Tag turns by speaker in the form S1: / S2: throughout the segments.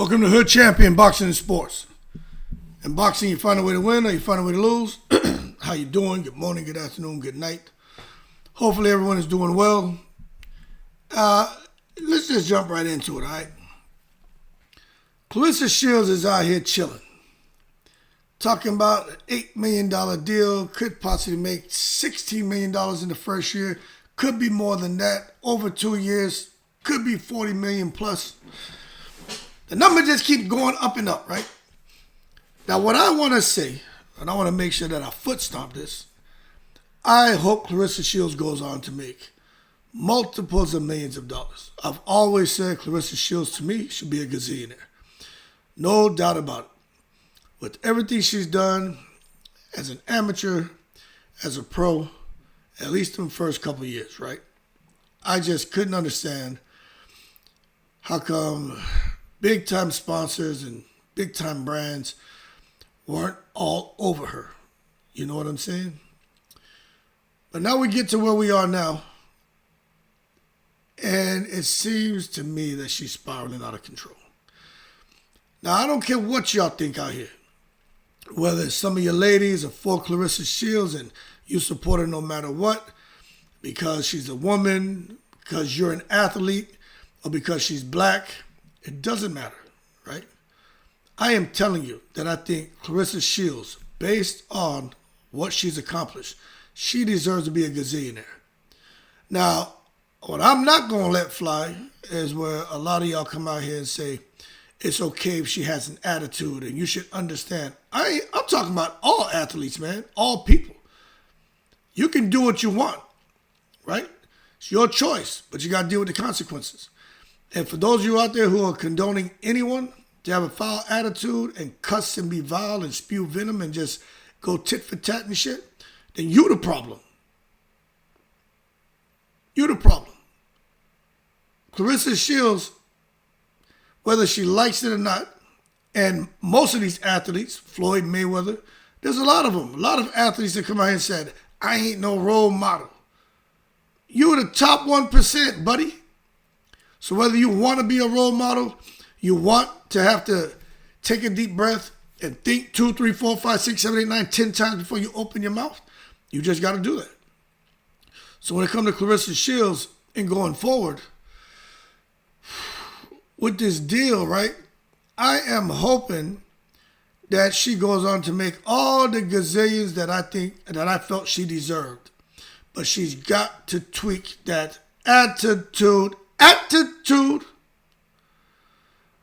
S1: Welcome to Hood Champion Boxing and Sports. In boxing, you find a way to win or you find a way to lose. How you doing? Good morning, good afternoon, good night. Hopefully everyone is doing well. Let's just jump right into it, all right? Clarissa Shields is out here chilling. Talking about an $8 million deal, could possibly make $16 million in the first year. Could be more than that. Over 2 years, could be $40 million plus. The number just keeps going up and up, right? Now, what I want to say, and I want to make sure that I foot stomp this, I hope Claressa Shields goes on to make multiples of millions of dollars. I've always said Claressa Shields, to me, should be a gazillionaire. No doubt about it. With everything she's done as an amateur, as a pro, at least in the first couple of years, right? I just couldn't understand how come big-time sponsors and big-time brands weren't all over her. You know what I'm saying? But now we get to where we are now, and it seems to me that she's spiraling out of control. Now, I don't care what y'all think out here. Whether some of your ladies are for Claressa Shields and you support her no matter what, because she's a woman, because you're an athlete, or because she's black, it doesn't matter, right? I am telling you that I think Claressa Shields, based on what she's accomplished, she deserves to be a gazillionaire. Now, what I'm not going to let fly is where a lot of y'all come out here and say, it's okay if she has an attitude and you should understand. I'm talking about all athletes, man, all people. You can do what you want, right? It's your choice, but you got to deal with the consequences. And for those of you out there who are condoning anyone to have a foul attitude and cuss and be vile and spew venom and just go tit for tat and shit, then you the problem. You the problem. Claressa Shields, whether she likes it or not, and most of these athletes, Floyd Mayweather, there's a lot of them. A lot of athletes that come out here and said, I ain't no role model. You're the top 1%, buddy. So whether you want to be a role model, you want to have to take a deep breath and think 2, 3, 4, 5, 6, 7, 8, 9, 10 times before you open your mouth, you just got to do that. So when it comes to Claressa Shields and going forward, with this deal, right, I am hoping that she goes on to make all the gazillions that I felt she deserved. But she's got to tweak that attitude.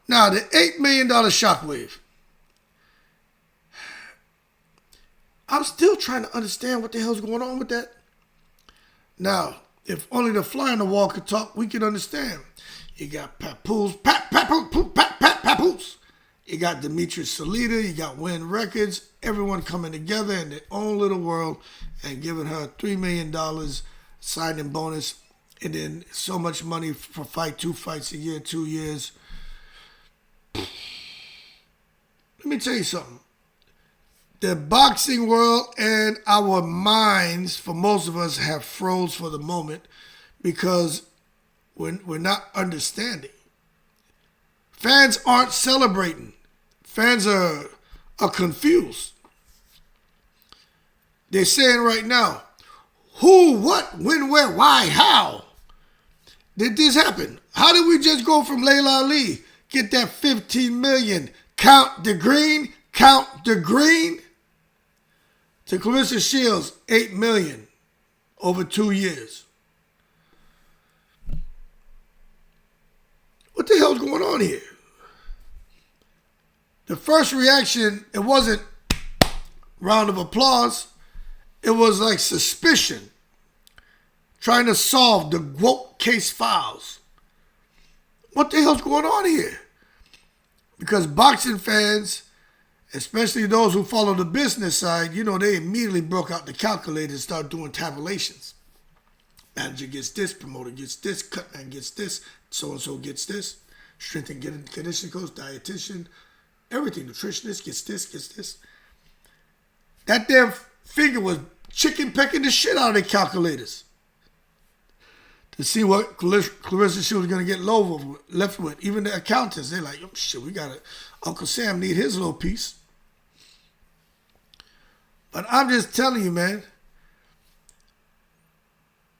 S1: Now, the $8 million shockwave. I'm still trying to understand what the hell's going on with that. Now, if only the fly on the wall could talk, we could understand. You got Papoose. You got Demetrius Salita. You got Win Records. Everyone coming together in their own little world and giving her $3 million signing bonus. And then so much money for fight, 2 fights a year, 2 years. Let me tell you something. The boxing world and our minds, for most of us, have froze for the moment because we're not understanding. Fans aren't celebrating. Fans are confused. They're saying right now, who, what, when, where, why, how did this happen? How did we just go from Laila Ali, get that $15 million, count the green, to Claressa Shields, $8 million over 2 years? What the hell's going on here? The first reaction, it wasn't round of applause. It was like suspicion. Trying to solve the GWOAT case files. What the hell's going on here? Because boxing fans, especially those who follow the business side, you know, they immediately broke out the calculator and started doing tabulations. Manager gets this, promoter gets this, cutman gets this, so-and-so gets this, strength and conditioning coach, dietitian, everything, nutritionist gets this. That damn figure was chicken pecking the shit out of their calculators. to see what Clarissa Shields was going to get left with. Even the accountants, they're like, oh, shit, we got to, Uncle Sam need his little piece. But I'm just telling you, man,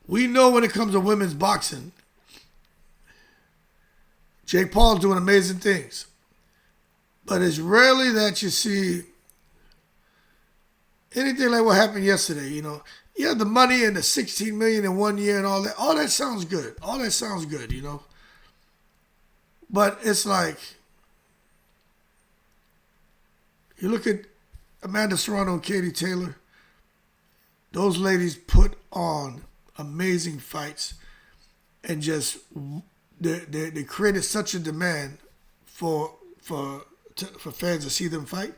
S1: we know when it comes to women's boxing, Jake Paul's doing amazing things. But it's rarely that you see anything like what happened yesterday, you know. Yeah, the money and the $16 million in 1 year and all that sounds good. All that sounds good, you know. But it's like, you look at Amanda Serrano and Katie Taylor, those ladies put on amazing fights and just, they created such a demand for fans to see them fight.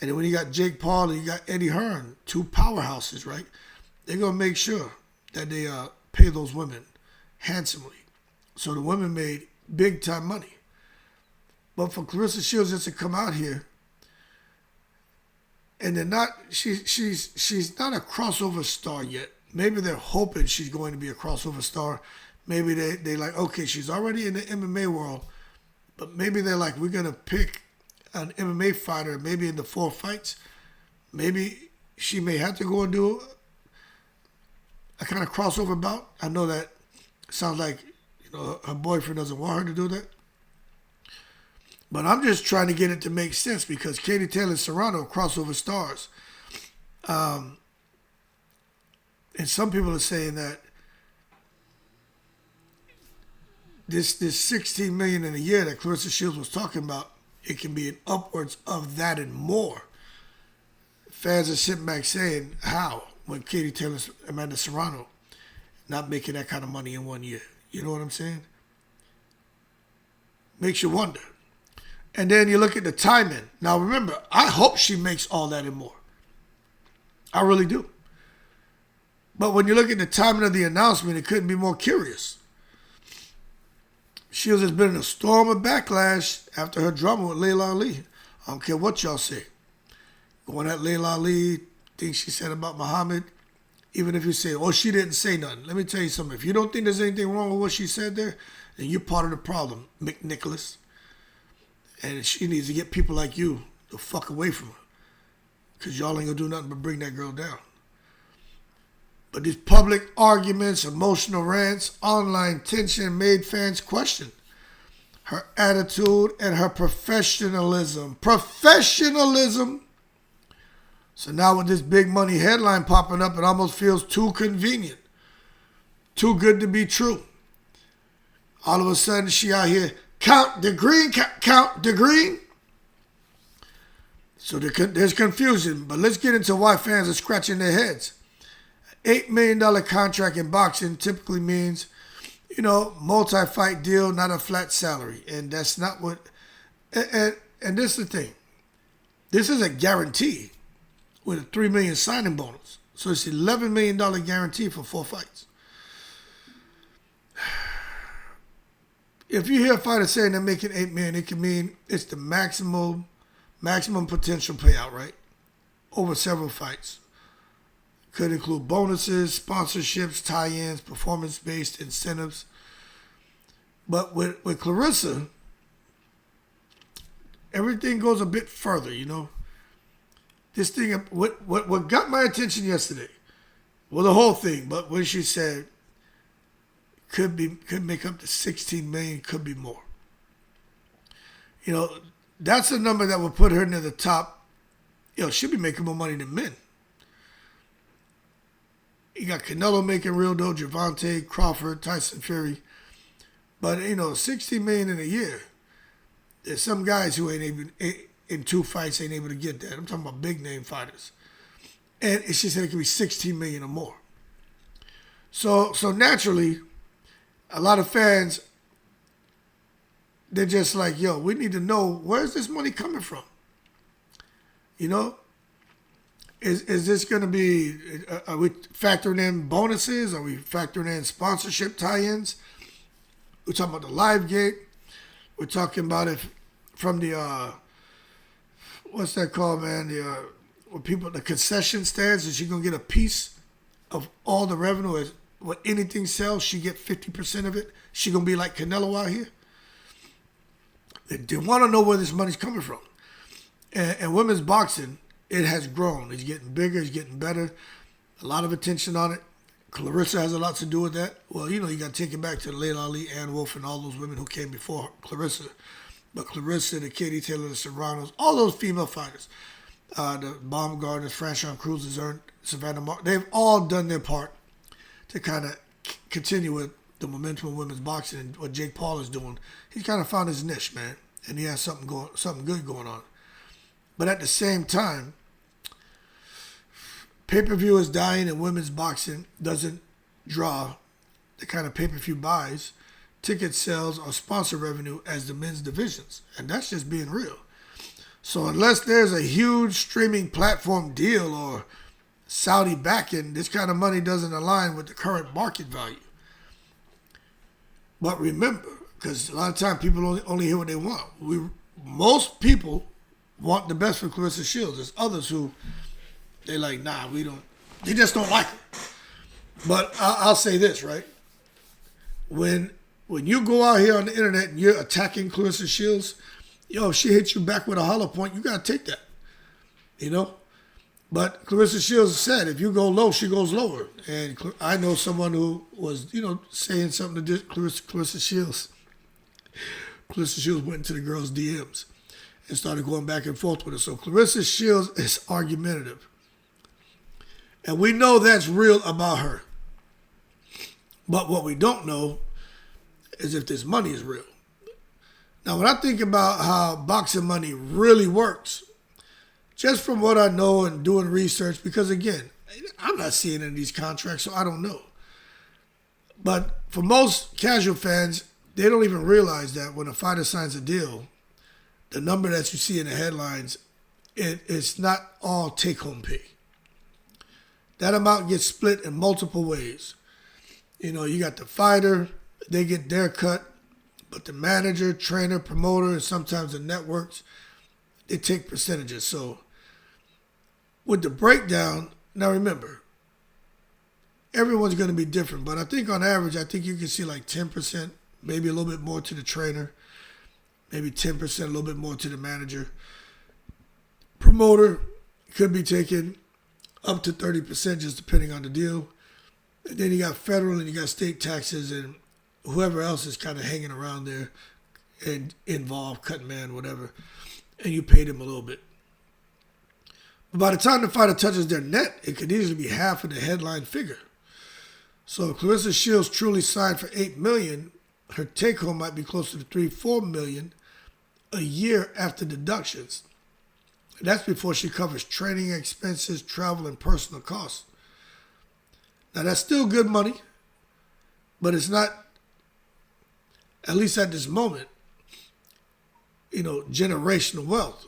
S1: And then when you got Jake Paul and you got Eddie Hearn, two powerhouses, right? They're going to make sure that they pay those women handsomely. So the women made big time money. But for Clarissa Shields just to come out here, and they're not, she's not a crossover star yet. Maybe they're hoping she's going to be a crossover star. Maybe they like, okay, she's already in the MMA world, but maybe they're like, we're going to pick an MMA fighter, maybe in the 4 fights. Maybe she may have to go and do a kind of crossover bout. I know that sounds like, you know, her boyfriend doesn't want her to do that. But I'm just trying to get it to make sense because Katie Taylor and Serrano are crossover stars. And some people are saying that this $16 million in a year that Clarissa Shields was talking about, it can be an upwards of that and more. Fans are sitting back saying, how? When Katie Taylor and Amanda Serrano not making that kind of money in 1 year. You know what I'm saying? Makes you wonder. And then you look at the timing. Now remember, I hope she makes all that and more. I really do. But when you look at the timing of the announcement, it couldn't be more curious. Shields has been in a storm of backlash after her drama with Laila Ali. I don't care what y'all say. Going at Laila Ali, things she said about Muhammad, even if you say, oh, she didn't say nothing. Let me tell you something. If you don't think there's anything wrong with what she said there, then you're part of the problem, McNicholas. And she needs to get people like you the fuck away from her. Because y'all ain't going to do nothing but bring that girl down. But these public arguments, emotional rants, online tension made fans question her attitude and her professionalism. Professionalism! So now with this big money headline popping up, it almost feels too convenient. Too good to be true. All of a sudden, she out here, count the green, count the green. So there's confusion, but let's get into why fans are scratching their heads. An $8 million contract in boxing typically means, you know, multi-fight deal, not a flat salary. And that's not what, and this is the thing. This is a guarantee with a $3 million signing bonus. So it's $11 million guarantee for 4 fights. If you hear a fighter saying they're making $8 million, it can mean it's the maximum potential payout, right? Over several fights. Could include bonuses, sponsorships, tie-ins, performance-based incentives. But with Clarissa, everything goes a bit further, you know. This thing, what got my attention yesterday, well, the whole thing, but when she said could make up to 16 million, could be more. You know, that's a number that would put her near the top. You know, she'll be making more money than men. You got Canelo making real dough, Gervonta, Crawford, Tyson Fury. But, you know, 16 million in a year. There's some guys who ain't even, in 2 fights, ain't able to get that. I'm talking about big name fighters. And she said it could be 16 million or more. So naturally, a lot of fans, they're just like, yo, we need to know, where's this money coming from? You know? Is this going to be, are we factoring in bonuses? Are we factoring in sponsorship tie-ins? We're talking about the live gate. We're talking about it from the, what's that called, man? The concession stands. Is she going to get a piece of all the revenue? when anything sells, she get 50% of it. She gonna be like Canelo out here. They want to know where this money's coming from. And women's boxing, it has grown. It's getting bigger. It's getting better. A lot of attention on it. Clarissa has a lot to do with that. Well, you got to take it back to Laila Ali, Ann Wolfe, and all those women who came before Clarissa. But Clarissa, the Katie Taylor, the Serranos, all those female fighters, the Baumgartners, Franchon Cruz's, Savannah Mark, they've all done their part to kind of continue with the momentum of women's boxing. And what Jake Paul is doing, he's kind of found his niche, man, and he has something good going on. But at the same time, pay-per-view is dying, and women's boxing doesn't draw the kind of pay-per-view buys, ticket sales, or sponsor revenue as the men's divisions. And that's just being real. So unless there's a huge streaming platform deal or Saudi backing, this kind of money doesn't align with the current market value. But remember, because a lot of times people only hear what they want. Most people want the best for Clarissa Shields. There's others who, they're like, nah, we don't. They just don't like her. But I'll say this, right? When you go out here on the internet and you're attacking Clarissa Shields, if she hits you back with a hollow point, you got to take that. But Clarissa Shields said, if you go low, she goes lower. And I know someone who was, saying something to Clarissa Shields. Clarissa Shields went into the girl's DMs and started going back and forth with her. So Clarissa Shields is argumentative. And we know that's real about her. But what we don't know is if this money is real. Now, when I think about how boxing money really works, just from what I know and doing research, because again, I'm not seeing any of these contracts, so I don't know. But for most casual fans, they don't even realize that when a fighter signs a deal, the number that you see in the headlines, it's not all take-home pay. That amount gets split in multiple ways. You got the fighter, they get their cut, but the manager, trainer, promoter, and sometimes the networks, they take percentages. So with the breakdown, now remember, everyone's going to be different, but I think on average, you can see like 10%, maybe a little bit more to the trainer, maybe 10%, a little bit more to the manager. Promoter could be taking up to 30%, just depending on the deal. And then you got federal and you got state taxes and whoever else is kind of hanging around there and involved, cut man, whatever, and you pay them a little bit. But by the time the fighter touches their net, it could easily be half of the headline figure. So if Clarissa Shields truly signed for $8 million, her take-home might be closer to $3-4 million a year after deductions. And that's before she covers training expenses, travel, and personal costs. Now, that's still good money, but it's not, at least at this moment, generational wealth.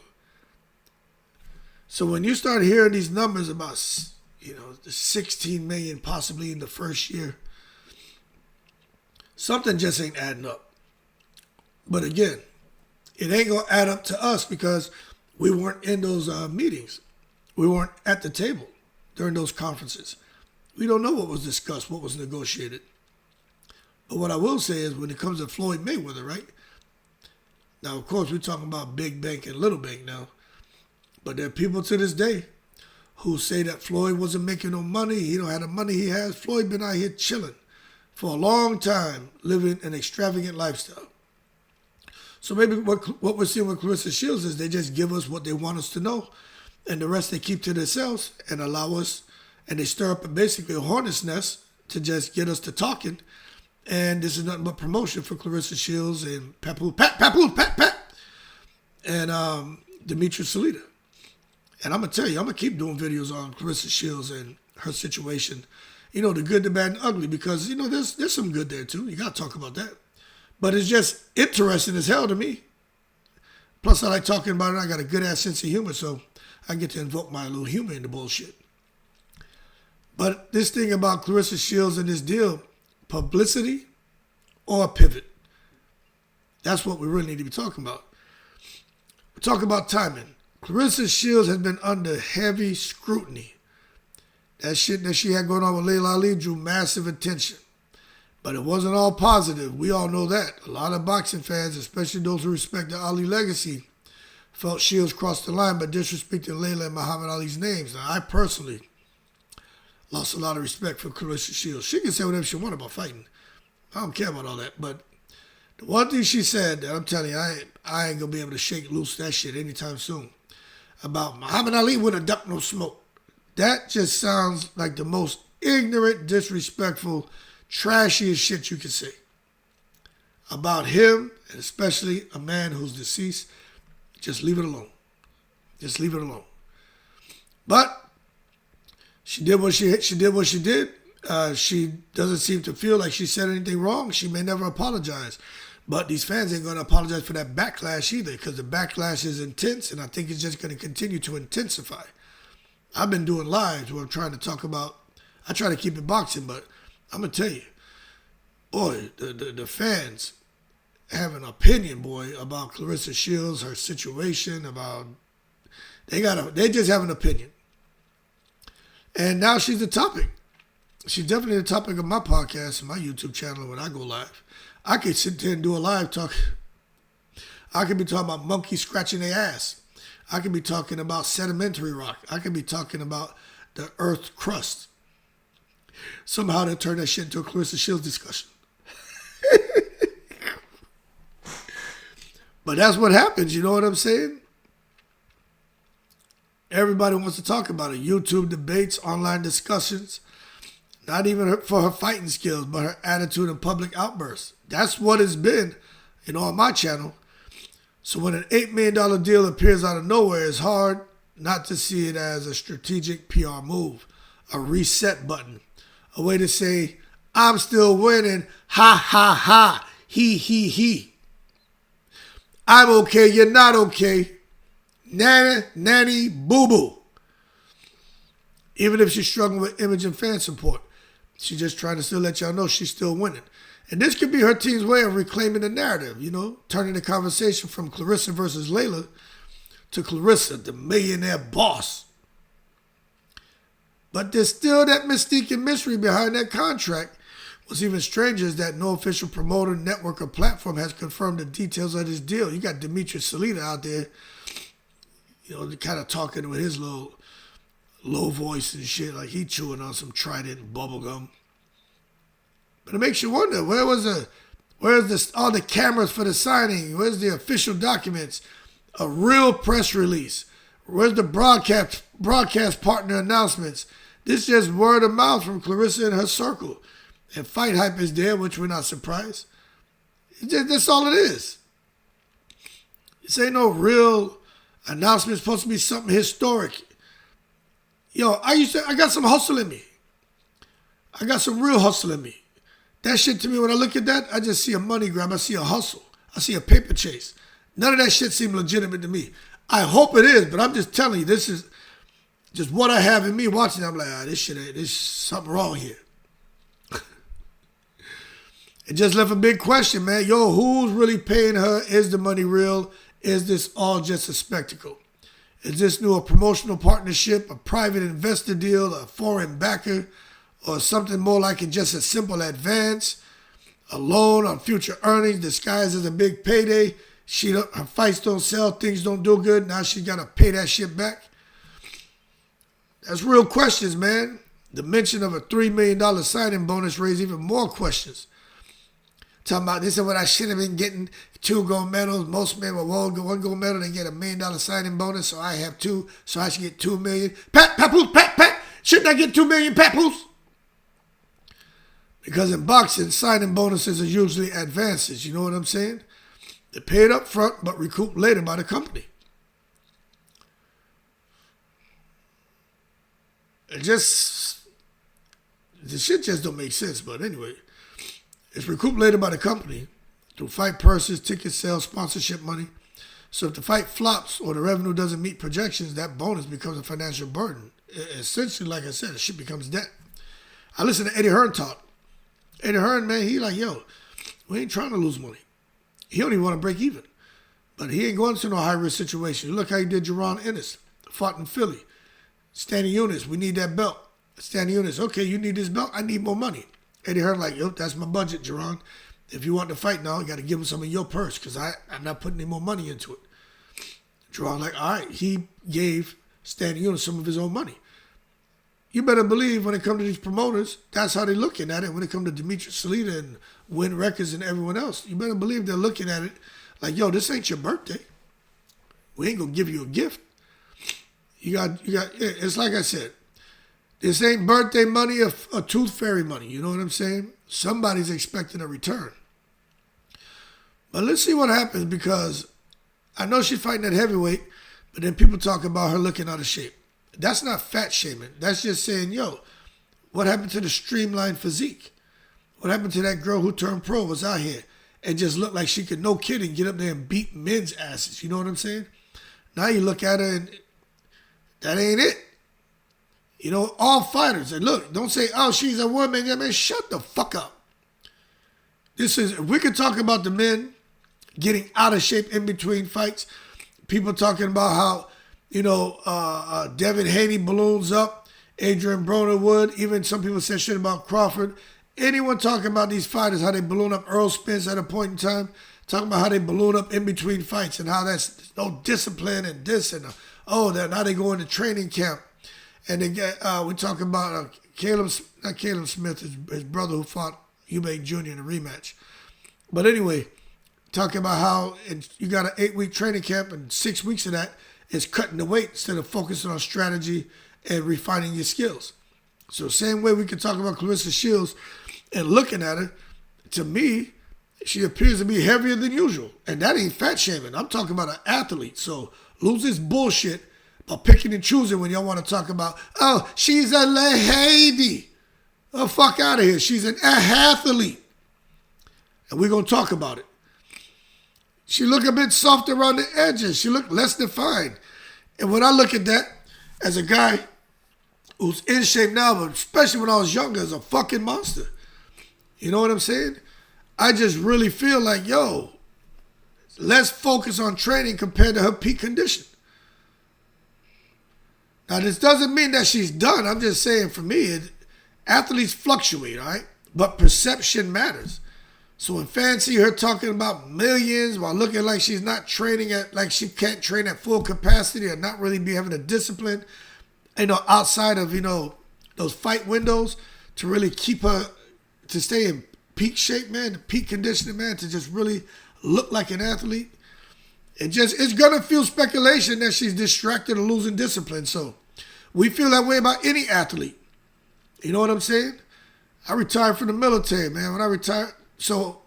S1: So when you start hearing these numbers about, the 16 million possibly in the first year, something just ain't adding up. But again, it ain't going to add up to us because we weren't in those meetings. We weren't at the table during those conferences. We don't know what was discussed, what was negotiated. But what I will say is when it comes to Floyd Mayweather, right? Now, of course, we're talking about big bank and little bank now. But there are people to this day who say that Floyd wasn't making no money. He don't have the money he has. Floyd been out here chilling for a long time, living an extravagant lifestyle. So maybe what we're seeing with Clarissa Shields is they just give us what they want us to know, and the rest they keep to themselves and allow us, and they stir up basically a hornet's nest to just get us to talking. And this is nothing but promotion for Clarissa Shields and Pat, and Demetrius Salita. And I'm going to tell you, I'm going to keep doing videos on Clarissa Shields and her situation. The good, the bad, and ugly, because, there's some good there, too. You got to talk about that. But it's just interesting as hell to me. Plus, I like talking about it. I got a good-ass sense of humor, so I get to invoke my little humor into bullshit. But this thing about Clarissa Shields and this deal, publicity or pivot? That's what we really need to be talking about. We're talking about timing. Clarissa Shields has been under heavy scrutiny. That shit that she had going on with Laila Ali drew massive attention. But it wasn't all positive. We all know that. A lot of boxing fans, especially those who respect the Ali legacy, felt Shields crossed the line by disrespecting Laila and Muhammad Ali's names. Now, I personally lost a lot of respect for Clarissa Shields. She can say whatever she wants about fighting. I don't care about all that. But the one thing she said that I'm telling you, I ain't going to be able to shake loose that shit anytime soon, about Muhammad Ali wouldn't duck no smoke. That just sounds like the most ignorant, disrespectful, trashiest shit you can say about him, and especially a man who's deceased. Just leave it alone. Just leave it alone. But she did what she did. She doesn't seem to feel like she said anything wrong. She may never apologize. But these fans ain't going to apologize for that backlash either, because the backlash is intense, and I think it's just going to continue to intensify. I've been doing lives where I'm trying to talk about, I try to keep it boxing, but I'm going to tell you, boy, the fans have an opinion, boy, about Claressa Shields, her situation, about, they just have an opinion. And now she's the topic. She's definitely the topic of my podcast and my YouTube channel when I go live. I could sit there and do a live talk. I could be talking about monkeys scratching their ass. I could be talking about sedimentary rock. I could be talking about the earth's crust. Somehow they turn that shit into a Claressa Shields discussion. But that's what happens, you know what I'm saying? Everybody wants to talk about it. YouTube debates, online discussions. Not even for her fighting skills, but her attitude and public outbursts. That's what it's been, on my channel. So when an $8 million deal appears out of nowhere, it's hard not to see it as a strategic PR move, a reset button, a way to say, I'm still winning, ha, ha, ha, he. I'm okay, you're not okay. Nanny, boo-boo. Even if she's struggling with image and fan support, she's just trying to still let y'all know she's still winning. And this could be her team's way of reclaiming the narrative, turning the conversation from Clarissa versus Laila to Clarissa, the millionaire boss. But there's still that mystique and mystery behind that contract. What's even stranger is that no official promoter, network, or platform has confirmed the details of this deal. You got Demetrius Salita out there, kind of talking with his little low voice and shit, like he chewing on some Trident bubble gum. But it makes you wonder, where's all the cameras for the signing? Where's the official documents? A real press release? Where's the broadcast partner announcements? This is just word of mouth from Clarissa and her circle. And fight hype is there, which we're not surprised. That's all it is. This ain't no real announcement. It's supposed to be something historic. I got some hustle in me. I got some real hustle in me. That shit to me, when I look at that, I just see a money grab. I see a hustle. I see a paper chase. None of that shit seems legitimate to me. I hope it is, but I'm just telling you, this is just what I have in me watching. I'm like, there's something wrong here. It just left a big question, man. Who's really paying her? Is the money real? Is this all just a spectacle? Is this new a promotional partnership, a private investor deal, a foreign backer, or something more like just a simple advance, a loan on future earnings disguised as a big payday? Her fights don't sell, things don't do good. Now she's got to pay that shit back. That's real questions, man. The mention of a $3 million signing bonus raised even more questions. Talking about this is what I should have been getting, 2 gold medals. Most men with 1 gold medal, they get $1 million signing bonus, so I have 2, so I should get $2 million. Pat. Shouldn't I get $2 million, papoose? Because in boxing, signing bonuses are usually advances, you know what I'm saying? They're paid up front, but recouped later by the company. This shit just don't make sense, but anyway. It's recouped later by the company through fight purses, ticket sales, sponsorship money. So if the fight flops or the revenue doesn't meet projections, that bonus becomes a financial burden. Essentially, like I said, the shit becomes debt. I listened to Eddie Hearn talk. Eddie Hearn, man, he like, we ain't trying to lose money. He don't even want to break even. But he ain't going to no high-risk situation. Look how he did Jerron Ennis, fought in Philly. Standing units, we need that belt. Standing units, okay, you need this belt, I need more money. Eddie Hearn like, yo, that's my budget, Jerron. If you want to fight now, you got to give him some of your purse because I'm not putting any more money into it. Jerron like, all right, he gave Standing Unit some of his own money. You better believe when it comes to these promoters, that's how they're looking at it. When it comes to Dimitri Salita and Win Records and everyone else, you better believe they're looking at it like, yo, this ain't your birthday. We ain't going to give you a gift. You got. It's like I said, this ain't birthday money or tooth fairy money. You know what I'm saying? Somebody's expecting a return. But let's see what happens because I know she's fighting at heavyweight, but then people talk about her looking out of shape. That's not fat shaming. That's just saying, yo, what happened to the streamlined physique? What happened to that girl who turned pro, was out here and just looked like she could, no kidding, get up there and beat men's asses? You know what I'm saying? Now you look at her and that ain't it. You know, all fighters, and look, don't say, oh, she's a woman. Yeah, man, shut the fuck up. If we could talk about the men getting out of shape in between fights, people talking about how, you know, Devin Haney balloons up, Adrian Broner would, even some people said shit about Crawford. Anyone talking about these fighters, how they balloon up, Earl Spence at a point in time, talking about how they balloon up in between fights and how there's no discipline and this and, now they go into training camp. And they get, we're talking about not Caleb Smith, his brother who fought Eubank Jr. in a rematch. But anyway, talking about how you got an 8-week training camp and 6 weeks of that is cutting the weight instead of focusing on strategy and refining your skills. So same way we can talk about Clarissa Shields and looking at her, to me, she appears to be heavier than usual. And that ain't fat shaming. I'm talking about an athlete. So lose this bullshit by picking and choosing when y'all want to talk about, oh, she's a lady. Oh, fuck out of here. She's an athlete. And we're going to talk about it. She look a bit soft around the edges. She look less defined. And when I look at that, as a guy who's in shape now, but especially when I was younger, as a fucking monster. You know what I'm saying? I just really feel like, yo, let's focus on training compared to her peak condition. Now, this doesn't mean that she's done. I'm just saying, for me, athletes fluctuate, all right? But perception matters. So when fans see her talking about millions while looking like she's not training like she can't train at full capacity or not really be having a discipline, outside of, those fight windows to really keep her, to stay in peak shape, man, peak conditioning, man, to just really look like an athlete. It's going to feel speculation that she's distracted or losing discipline. So we feel that way about any athlete. You know what I'm saying? I retired from the military, man. When I retired, so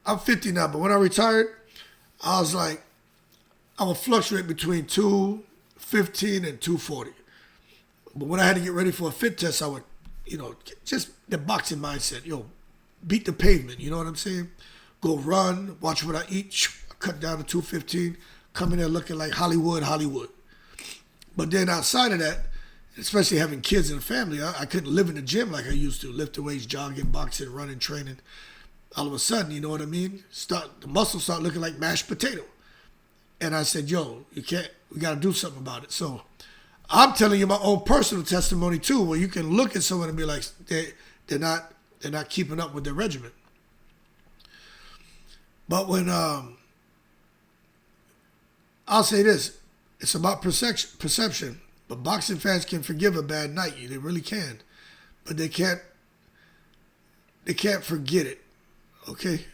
S1: I'm 50 now, but when I retired, I was like, I would fluctuate between 215 and 240. But when I had to get ready for a fit test, I would, just the boxing mindset, beat the pavement. You know what I'm saying? Go run, watch what I eat, cut down to 215, come in there looking like Hollywood. But then outside of that, especially having kids and a family, I couldn't live in the gym like I used to, lift weights, jogging, boxing, running, training. All of a sudden, you know what I mean? The muscles start looking like mashed potato. And I said, yo, we got to do something about it. So I'm telling you my own personal testimony too, where you can look at someone and be like, they're not keeping up with their regimen. But when, I'll say this, it's about perception. But boxing fans can forgive a bad night. They really can. But they can't forget it. Okay?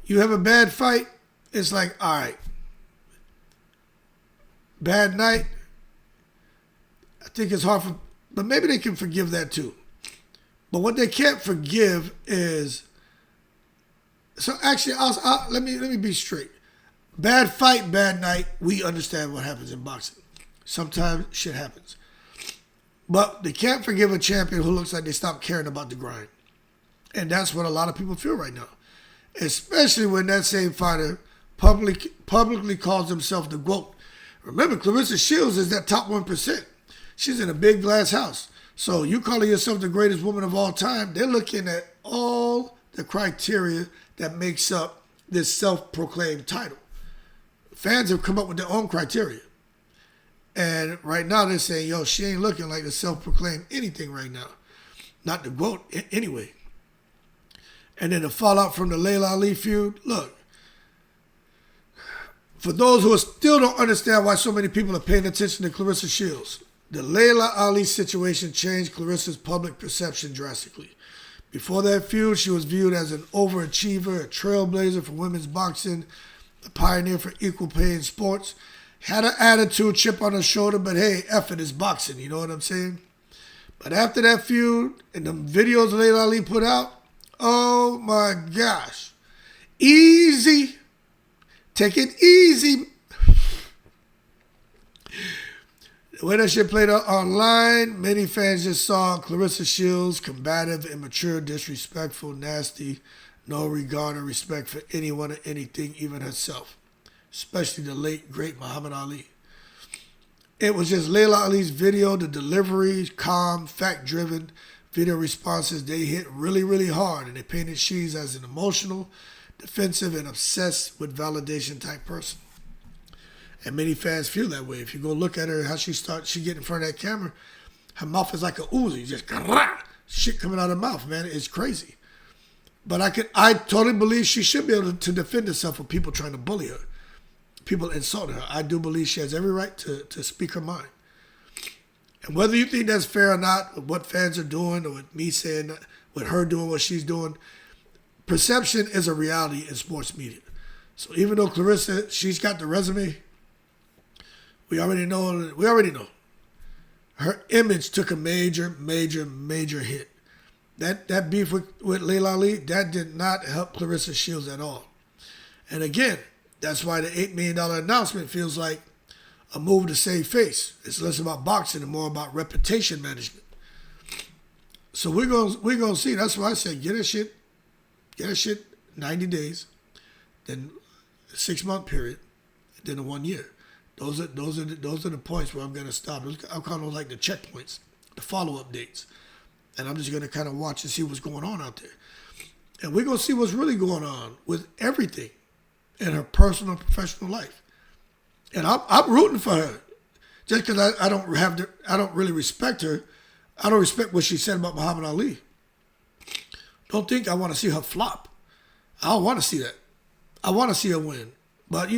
S1: You have a bad fight, it's like, all right. Bad night, I think it's hard but maybe they can forgive that too. But what they can't forgive is, so actually, let me be straight. Bad fight, bad night, we understand what happens in boxing. Sometimes shit happens. But they can't forgive a champion who looks like they stopped caring about the grind. And that's what a lot of people feel right now. Especially when that same fighter publicly calls himself the GWOAT. Remember, Clarissa Shields is that top 1%. She's in a big glass house. So you calling yourself the greatest woman of all time, they're looking at all the criteria that makes up this self-proclaimed title. Fans have come up with their own criteria. And right now they're saying, yo, she ain't looking like the self-proclaimed anything right now. Not the GWOAT anyway. And then the fallout from the Laila Ali feud. Look, for those who still don't understand why so many people are paying attention to Clarissa Shields, the Laila Ali situation changed Clarissa's public perception drastically. Before that feud, she was viewed as an overachiever, a trailblazer for women's boxing, a pioneer for equal pay in sports. Had an attitude, chip on her shoulder, but hey, F it, is boxing, you know what I'm saying? But after that feud and the videos Laila Ali put out, oh my gosh. Easy. Take it easy. The way that shit played out online, many fans just saw Claressa Shields combative, immature, disrespectful, nasty, no regard or respect for anyone or anything, even herself, especially the late, great Muhammad Ali. It was just Laila Ali's video, the delivery, calm, fact-driven video responses. They hit really, really hard, and they painted Shields as an emotional, defensive, and obsessed with validation type person. And many fans feel that way. If you go look at her, how she get in front of that camera, her mouth is like a Uzi, just shit coming out of her mouth, man. It's crazy. But I totally believe she should be able to defend herself from people trying to bully her, people insulting her. I do believe she has every right to speak her mind. And whether you think that's fair or not, with what fans are doing, or with me saying, with her doing what she's doing, perception is a reality in sports media. So even though Clarissa, she's got the resume, we already know. Her image took a major, major, major hit. That beef with Laila Ali, that did not help Clarissa Shields at all. And again, that's why the $8 million announcement feels like a move to save face. It's less about boxing and more about reputation management. So we're gonna see. That's why I said get a shit 90 days, then a 6-month period, then a 1 year. Those are the points where I'm gonna stop. I'm kind of like the checkpoints, the follow-up dates. And I'm just gonna kind of watch and see what's going on out there. And we're gonna see what's really going on with everything in her personal and professional life. And I'm rooting for her. Just because I don't really respect her. I don't respect what she said about Muhammad Ali. Don't think I want to see her flop. I don't want to see that. I want to see her win. But,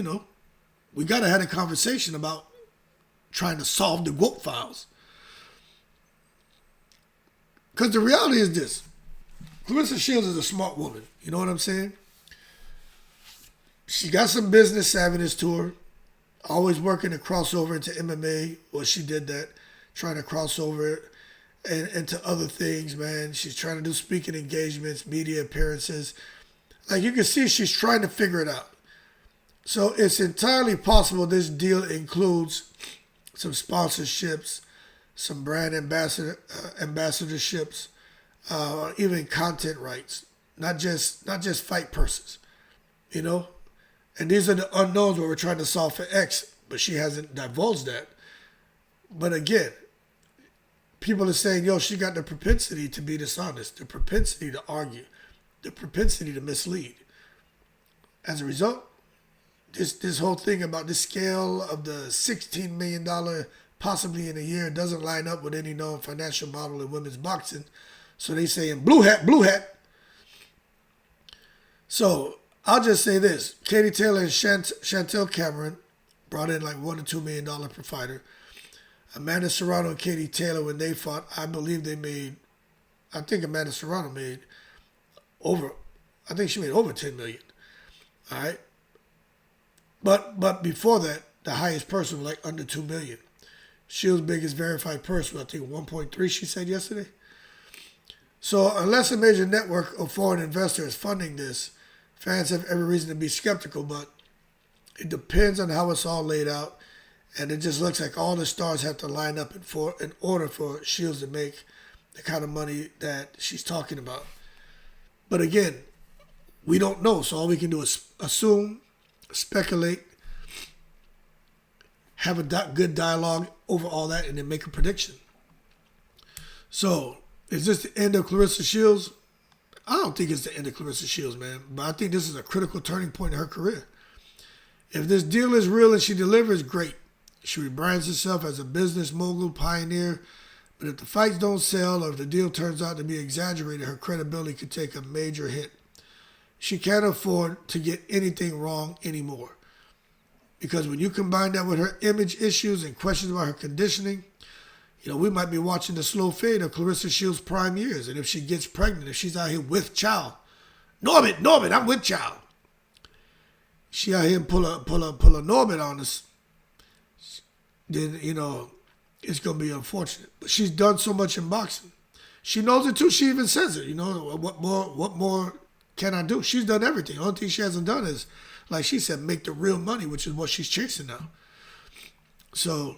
S1: we got to have a conversation about trying to solve the GWOAT files. Because the reality is this. Clarissa Shields is a smart woman. You know what I'm saying? She got some business savviness to her. Always working to cross over into MMA. Well, she did that. Trying to cross over and into other things, man. She's trying to do speaking engagements, media appearances. Like, you can see she's trying to figure it out. So it's entirely possible this deal includes some sponsorships, some brand ambassadorships, even content rights. Not just fight purses, And these are the unknowns where we're trying to solve for X, but she hasn't divulged that. But again, people are saying, yo, she got the propensity to be dishonest, the propensity to argue, the propensity to mislead. As a result, this whole thing about this scale of the $16 million possibly in a year doesn't line up with any known financial model in women's boxing. So they saying blue hat. So I'll just say this. Katie Taylor and Chantel Cameron brought in like $1 to $2 million per fighter. Amanda Serrano and Katie Taylor, when they fought, I think Amanda Serrano made over $10 million. All right. But before that, the highest person was like under $2 million. Shields' biggest verified purse was, I think, 1.3, she said yesterday. So unless a major network of foreign investors is funding this, fans have every reason to be skeptical, but it depends on how it's all laid out. And it just looks like all the stars have to line up in order for Shields to make the kind of money that she's talking about. But again, we don't know. So all we can do is assume, speculate, have a good dialogue over all that, and then make a prediction. So is this the end of Clarissa Shields? I don't think it's the end of Clarissa Shields, man. But I think this is a critical turning point in her career. If this deal is real and she delivers, great. She rebrands herself as a business mogul pioneer, but if the fights don't sell or if the deal turns out to be exaggerated, her credibility could take a major hit. She can't afford to get anything wrong anymore. Because when you combine that with her image issues and questions about her conditioning, we might be watching the slow fade of Clarissa Shields' prime years. And if she gets pregnant, if she's out here with child, Norbit, I'm with child. She out here and pull a Norbit on us, then, it's going to be unfortunate. But she's done so much in boxing. She knows it too. She even says it, what more can I do? She's done everything. The only thing she hasn't done is, like she said, make the real money, which is what she's chasing now. So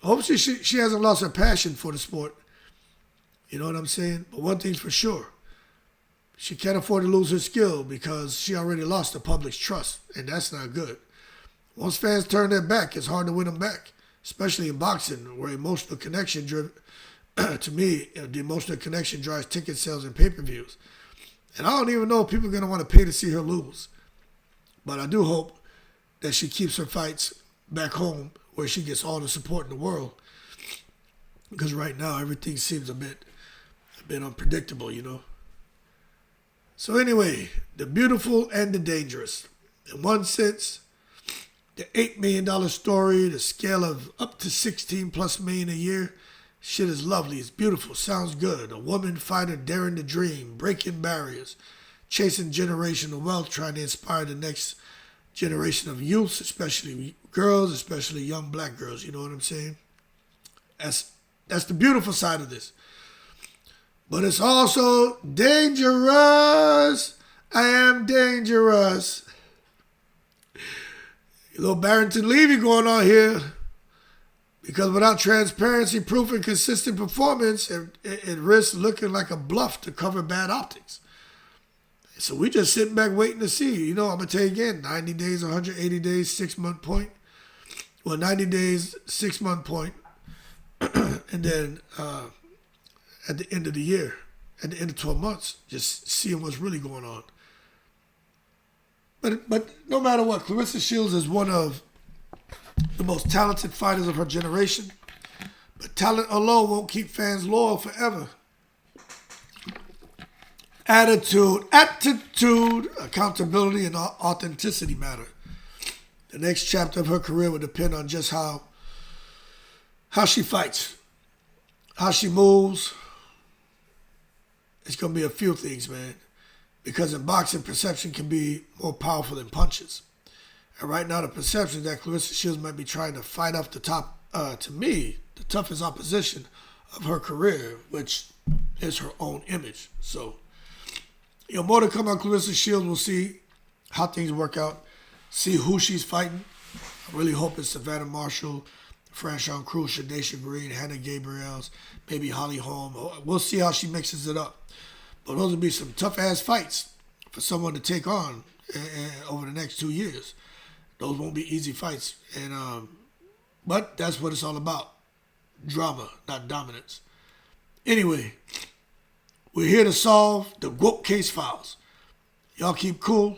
S1: hopefully she hasn't lost her passion for the sport. You know what I'm saying? But one thing's for sure. She can't afford to lose her skill because she already lost the public's trust, and that's not good. Once fans turn their back, it's hard to win them back, especially in boxing, where emotional connection, to me, the emotional connection drives ticket sales and pay-per-views. And I don't even know if people are going to want to pay to see her lose. But I do hope that she keeps her fights back home where she gets all the support in the world. Because right now, everything seems a bit unpredictable, So anyway, the beautiful and the dangerous. In one sense, the $8 million story, the scale of up to 16 plus million a year, shit is lovely, it's beautiful, sounds good. A woman fighter daring to dream, breaking barriers, chasing generational wealth, trying to inspire the next generation of youths, especially girls, especially young black girls, you know what I'm saying? That's the beautiful side of this. But it's also dangerous. I am dangerous. A little Barrington Levy going on here. Because without transparency, proof, and consistent performance, it risks looking like a bluff to cover bad optics. So we just sitting back waiting to see. I'm going to tell you again, 90 days, 180 days, 6-month point. Well, 90 days, 6-month point. And then at the end of the year, at the end of 12 months, just seeing what's really going on. But no matter what, Clarissa Shields is one of the most talented fighters of her generation. But talent alone won't keep fans loyal forever. Attitude, accountability, and authenticity matter. The next chapter of her career will depend on just how she fights, how she moves. It's going to be a few things, man. Because in boxing, perception can be more powerful than punches. And right now, the perception that Clarissa Shields might be trying to fight off the top, to me, the toughest opposition of her career, which is her own image. So, more to come on Clarissa Shields. We'll see how things work out, see who she's fighting. I really hope it's Savannah Marshall, Franchon Cruz, Shadacia Green, Hannah Gabriels, maybe Holly Holm. We'll see how she mixes it up. But those will be some tough-ass fights for someone to take on over the next 2 years. Those won't be easy fights. But that's what it's all about. Drama, not dominance. Anyway, we're here to solve the GWOAT case files. Y'all keep cool.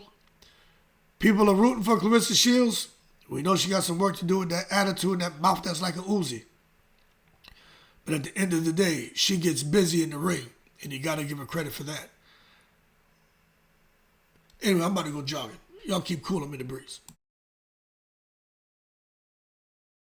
S1: People are rooting for Clarissa Shields. We know she got some work to do with that attitude and that mouth that's like a Uzi. But at the end of the day, she gets busy in the ring. And you got to give her credit for that. Anyway, I'm about to go jogging. Y'all keep cool. I'm in the breeze.